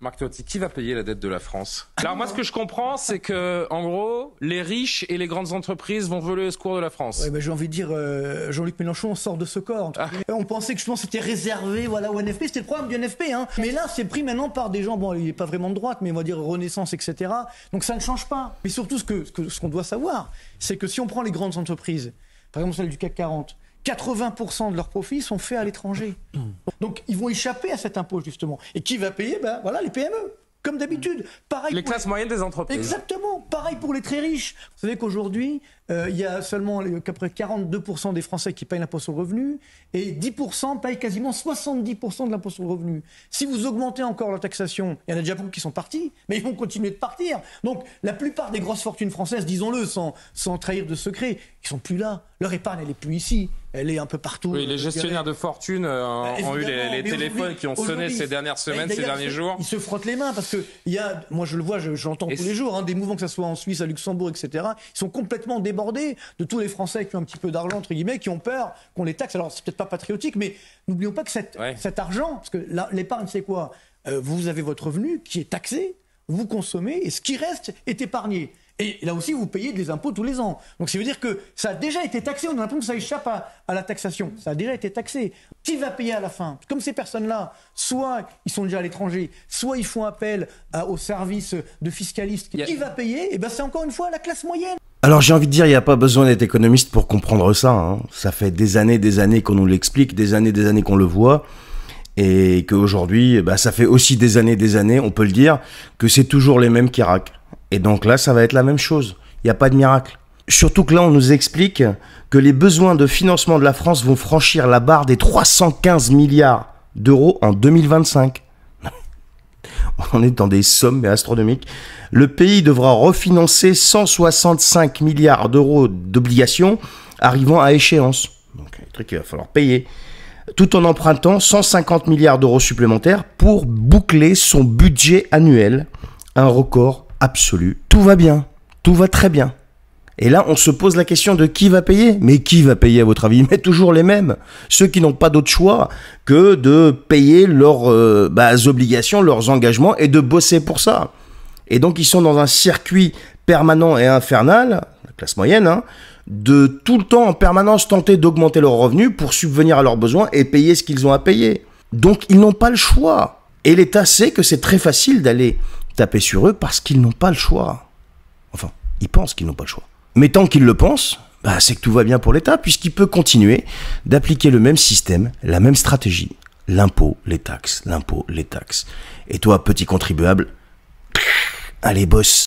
Marc Toiti, qui va payer la dette de la France? Alors moi, ce que je comprends, c'est que, en gros, les riches et les grandes entreprises vont voler au secours de la France. Ouais, j'ai envie de dire, Jean-Luc Mélenchon sort de ce corps. On pensait que justement c'était réservé, voilà, au NFP, c'était le problème du NFP, hein. Mais là, c'est pris maintenant par des gens, bon, il n'est pas vraiment de droite, mais on va dire Renaissance, etc. Donc ça ne change pas. Mais surtout, ce qu'on doit savoir, c'est que si on prend les grandes entreprises, par exemple celle du CAC 40, 80% de leurs profits sont faits à l'étranger. Donc ils vont échapper à cet impôt justement. Et qui va payer? Ben voilà, les PME. Comme d'habitude. Pareil les classes moyennes des entreprises. Exactement. Pareil pour les très riches. Vous savez qu'aujourd'hui, il y a seulement à peu près 42% des Français qui payent l'impôt sur le revenu et 10% payent quasiment 70% de l'impôt sur le revenu. Si vous augmentez encore la taxation, il y en a déjà beaucoup qui sont partis, mais ils vont continuer de partir. Donc la plupart des grosses fortunes françaises, disons-le sans trahir de secret, ils sont plus là. Leur épargne, elle n'est plus ici. Elle est un peu partout. Oui, les gestionnaires de fortune ont eu les téléphones qui ont sonné ces dernières semaines, ces derniers jours. Ils se frottent les mains parce que moi je le vois, j'entends tous les jours, des mouvements que ce soit en Suisse, à Luxembourg, etc. Ils sont complètement débordés de tous les Français qui ont un petit peu d'argent, entre guillemets, qui ont peur qu'on les taxe. Alors c'est peut-être pas patriotique, mais n'oublions pas que cet argent, parce que l'épargne c'est quoi? Vous avez votre revenu qui est taxé, vous consommez et ce qui reste est épargné. Et là aussi, vous payez des impôts tous les ans. Donc ça veut dire que ça a déjà été taxé. On a l'impression que ça échappe à la taxation. Ça a déjà été taxé. Qui va payer à la fin? Comme ces personnes-là, soit ils sont déjà à l'étranger, soit ils font appel aux services de fiscalistes. Qui va payer? Et ben c'est encore une fois la classe moyenne. Alors j'ai envie de dire, il n'y a pas besoin d'être économiste pour comprendre ça, hein. Ça fait des années qu'on nous l'explique, des années qu'on le voit. Et qu'aujourd'hui, ça fait aussi des années, on peut le dire, que c'est toujours les mêmes qui raquent. Et donc là, ça va être la même chose. Il n'y a pas de miracle. Surtout que là, on nous explique que les besoins de financement de la France vont franchir la barre des 315 milliards d'euros en 2025. On est dans des sommes astronomiques. Le pays devra refinancer 165 milliards d'euros d'obligations arrivant à échéance. Donc, un truc qu'il va falloir payer. Tout en empruntant 150 milliards d'euros supplémentaires pour boucler son budget annuel. Un record absolu. Tout va bien. Tout va très bien. Et là, on se pose la question de qui va payer. Mais qui va payer à votre avis? Mais toujours les mêmes. Ceux qui n'ont pas d'autre choix que de payer leurs obligations, leurs engagements et de bosser pour ça. Et donc, ils sont dans un circuit permanent et infernal, la classe moyenne, hein, de tout le temps en permanence tenter d'augmenter leurs revenus pour subvenir à leurs besoins et payer ce qu'ils ont à payer. Donc, ils n'ont pas le choix. Et l'État sait que c'est très facile d'aller taper sur eux parce qu'ils n'ont pas le choix. Enfin, ils pensent qu'ils n'ont pas le choix. Mais tant qu'ils le pensent, c'est que tout va bien pour l'État puisqu'il peut continuer d'appliquer le même système, la même stratégie. L'impôt, les taxes, l'impôt, les taxes. Et toi, petit contribuable, allez, bosse.